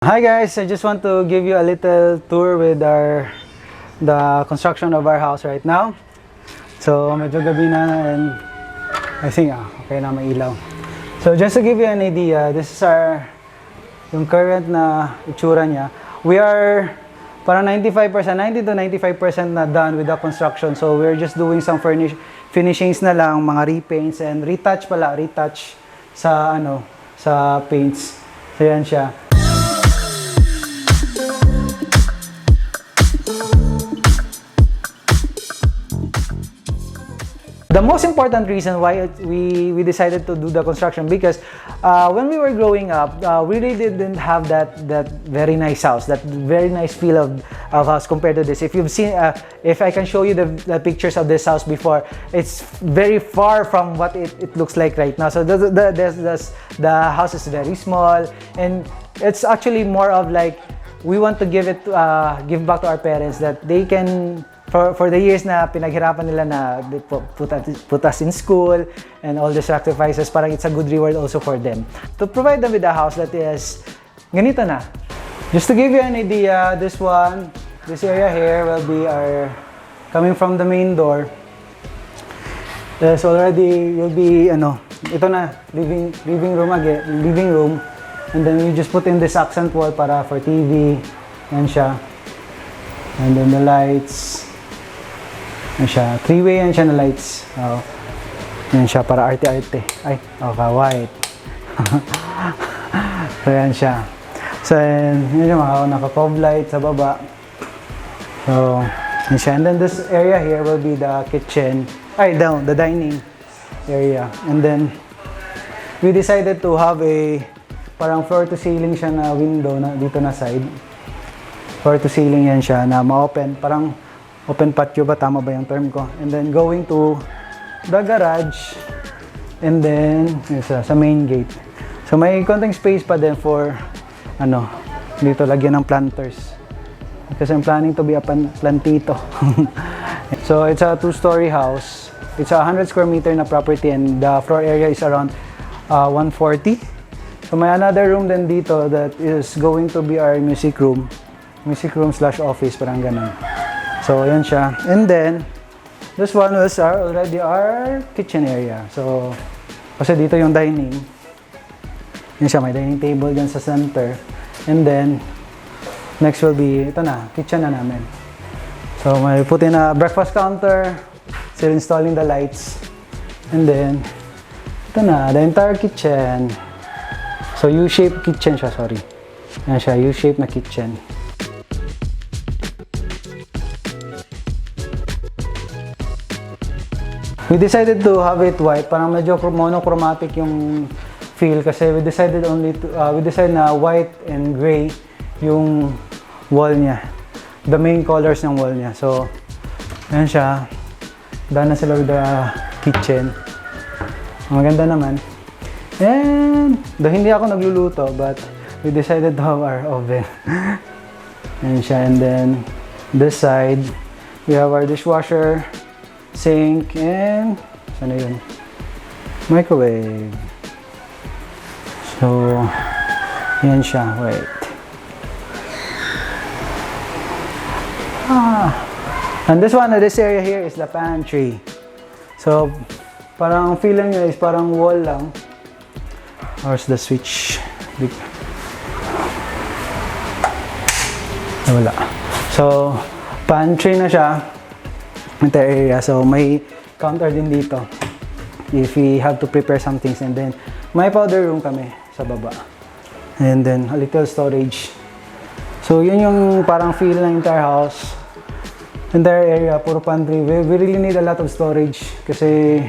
Hi guys, I just want to give you a little tour with the construction of our house right now. So medyo gabi na and I think okay na may ilaw. So just to give you an idea, this is yung current na itsura niya. We are parang 90 to 95% na done with the construction. So we're just doing some finishings na lang, mga repaints and retouch sa sa paints. So yan siya. The most important reason why we decided to do the construction, because when we were growing up, we really didn't have that very nice house, that very nice feel of house compared to this. If you've seen, if I can show you the pictures of this house before, it's very far from what it looks like right now. So the house is very small, and it's actually more of like we want to give back to our parents, that they can. For the years na pinaghirapan nila na put us in school and all the sacrifices, parang it's a good reward also for them. To provide them with a house that is ganito na. Just to give you an idea, this area here will be coming from the main door. There's already, will be, ito na, living room. And then we just put in this accent wall para for TV. Yan siya. And then the lights. Yan siya. Three-way yan siya na lights. Yan siya para arte-arte. Ay, white. So yan siya. So yan yung naka-fog light sa baba. So yan siya. And then this area here will be the kitchen. The dining area. And then we decided to have a parang floor to ceiling siya na window na dito na side. Floor to ceiling yan siya na ma-open. Parang open patio ba? Tama ba yung term ko? And then going to the garage. And then sa main gate. So may konting space pa din for dito lagyan ng planters. Because I'm planning to be a plantito. So it's a 2-story house. It's a 100 square meter na property and the floor area is around 140. So may another room din dito that is going to be our music room / office, parang ganun. So yan siya. And then this one was already our kitchen area. So kasi dito yung dining. Yan siya, may dining table dyan sa center. And then next will be ito na, kitchen na namin. So may put in a breakfast counter, still installing the lights. And then ito na, the entire kitchen. So U-shaped kitchen siya, sorry. Yan siya, U-shaped na kitchen. We decided to have it white, parang medyo monochromatic yung feel kasi we decided na white and gray yung wall niya. The main colors ng wall niya. So, yan siya. Done na sila with the kitchen. Maganda naman. And, though hindi ako nagluluto, but we decided to have our oven. Yan siya. And then, this side, we have our dishwasher, sink, and sana yun? Microwave. So, yan siya. Wait. And this area here is the pantry. So, parang feeling nyo is parang wall lang. Where's the switch? Wala. So, pantry na siya. Ito area. So, may counter din dito. If we have to prepare some things. And then, may powder room kami sa baba. And then, a little storage. So, yun yung parang feel ng entire house. Entire area, puro pantry. We really need a lot of storage. Kasi,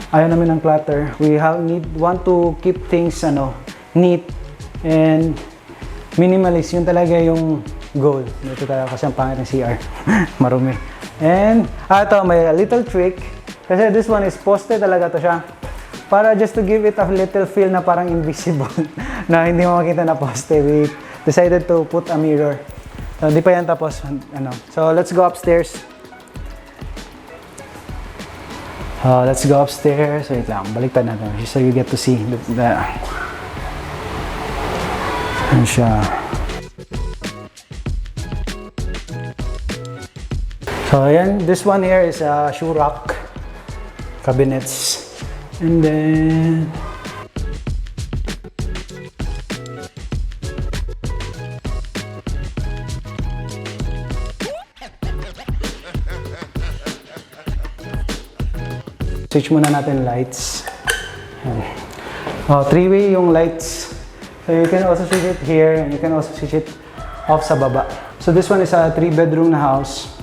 ayaw namin ng clutter. We want to keep things neat and minimalist. Yun talaga yung goal. Dito talaga kasi ang pangit ng CR. Marumi. And, ito, may a little trick. Kasi this one is poste talaga to siya. Para just to give it a little feel na parang invisible. Na hindi mo makita na poste. We decided to put a mirror. So, di pa yan tapos. So, let's go upstairs. Let's go upstairs. Wait lang, baliktad natin. So you get to see the Yan siya. So ayan, this one here is a shoe rack cabinets. And then switch muna natin lights. Three-way yung lights. So you can also switch it here and you can also switch it off sa baba. So this one is a 3-bedroom na house.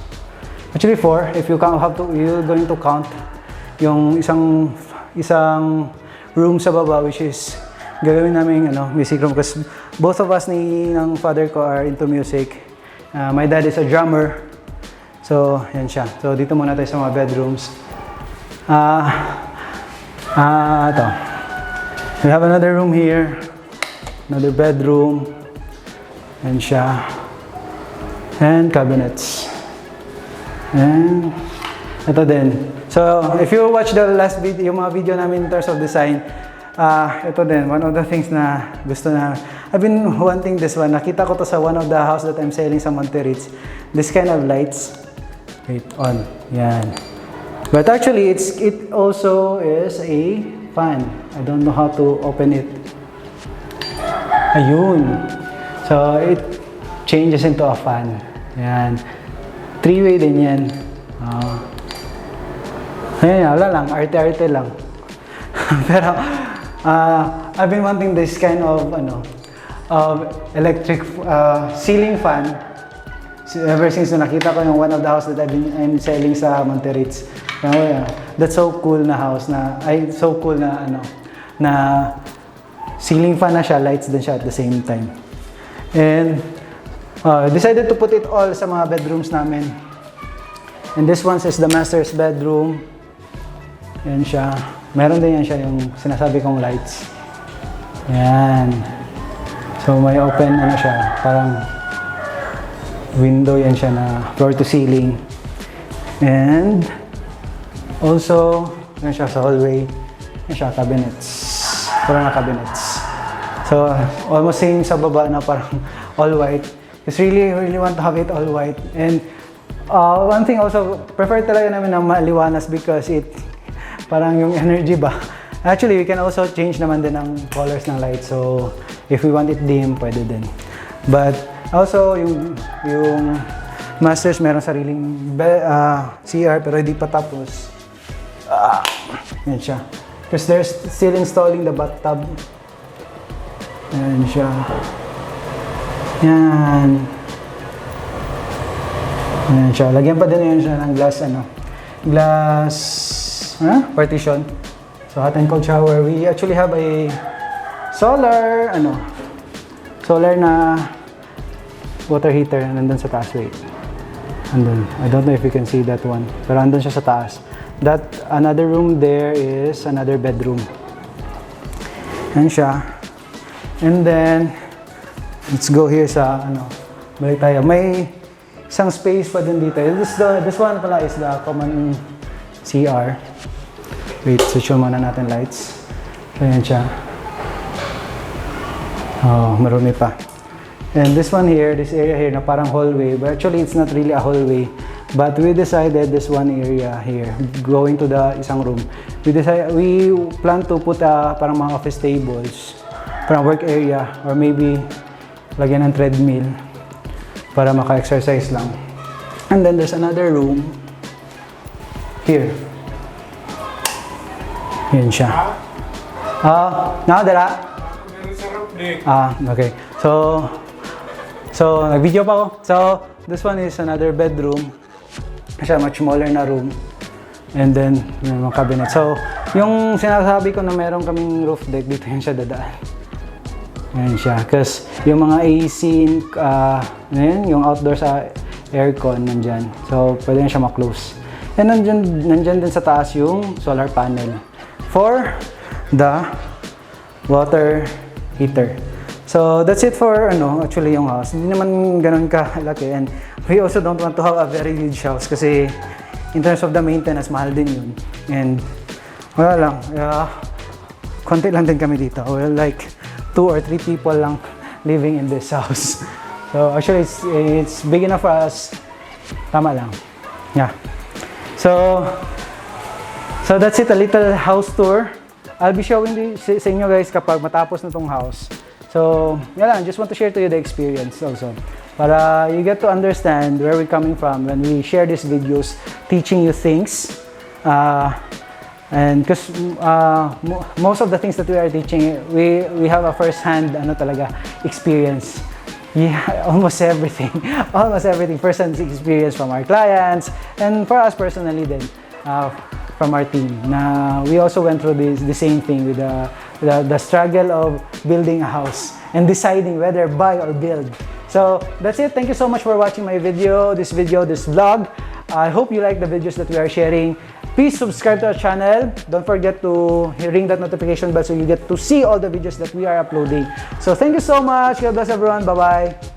Actually 4 if you have to, you're going to count yung isang room sa baba, which is gagawin namin music room because both of us ng father ko are into music. My dad is a drummer. So yan siya. So dito muna tayo sa mga bedrooms. Ito. We have another room here. Another bedroom. Yan siya. And cabinets. And ito din. So, if you watch the last video, yung mga video namin in terms of design, ito din, one of the things na gusto na, I've been wanting this one. Nakita ko to sa one of the house that I'm selling sa Monterrey. This kind of lights. Wait, on. Yan. But actually, it also is a fan. I don't know how to open it. Ayun. So, it changes into a fan. Yan. 3-way din yan. Ayan, wala lang. Arte-arte lang. Pero, I've been wanting this kind of, electric ceiling fan. Ever since nakita ko yung one of the house that I'm selling sa Monterrey. That's so cool na house na, so cool na, na ceiling fan na siya, lights din siya at the same time. And, decided to put it all sa mga bedrooms namin. And this one is the master's bedroom. Yan siya. Meron din yan siya yung sinasabi kong lights. Yan. So may open siya, parang window yan siya na floor to ceiling. And also, yan siya sa hallway. Yan siya, cabinets. Pura na cabinets. So almost same sa baba na parang all white. Just really want to have it all white. And one thing also, prefer talaga namin na maliwanas because it parang yung energy ba. Actually, we can also change naman din ang colors ng light. So, if we want it dim, pwede din. But also, yung masters meron sariling CR pero hindi pa tapos. Yan siya. Because they're still installing the bathtub. Yan siya. Yan. Yan siya. Lagyan pa din yan siya ng glass partition. So hot and cold shower. We actually have a solar na water heater nandun sa taas. Wait. Andun. I don't know if you can see that one. Pero andun siya sa taas. That another room there is another bedroom. Yan siya. And then let's go here sa balik tayo. May isang space pa din dito. This one pala is the common CR. Wait, switch muna natin lights. So yan siya. Oh, marumi pa. And this one here, this area here na parang hallway. But actually, it's not really a hallway. But we decided this one area here, going to the isang room. We plan to put parang mga office tables, parang work area, or maybe lagyan ng treadmill para maka-exercise lang. And then there's another room here. Yan siya. Nakadala? Okay. So, nag-video pa ako. So, this one is another bedroom. Siya, much smaller na room. And then, may mga cabinet. So, yung sinasabi ko na meron kaming roof deck, dito yan siya dadaan. Yan siya. Kasi yung mga AC, yung outdoor sa aircon, nandyan. So, pwede na siya ma-close. And nandyan din sa taas yung solar panel for the water heater. So, that's it for, actually yung house. Hindi naman ganun kalaki. And we also don't want to have a very huge house kasi in terms of the maintenance, mahal din yun. And wala lang. Konti lang din kami dito. Well, like 2 or 3 people lang living in this house. So, actually, it's big enough for us. Tama lang. Yeah. So that's it, a little house tour. I'll be showing sa inyo guys kapag matapos na tong house. So, yun lang, just want to share to you the experience also. Para you get to understand where we're coming from when we share these videos, teaching you things. And because most of the things that we are teaching, we have a first-hand experience. Yeah, almost everything first-hand experience from our clients and for us personally then from our team. Now we also went through the same thing with the struggle of building a house and deciding whether buy or build. So that's it. Thank you so much for watching my video, this vlog. I hope you like the videos that we are sharing. Please subscribe to our channel. Don't forget to ring that notification bell so you get to see all the videos that we are uploading. So thank you so much. God bless everyone. Bye-bye.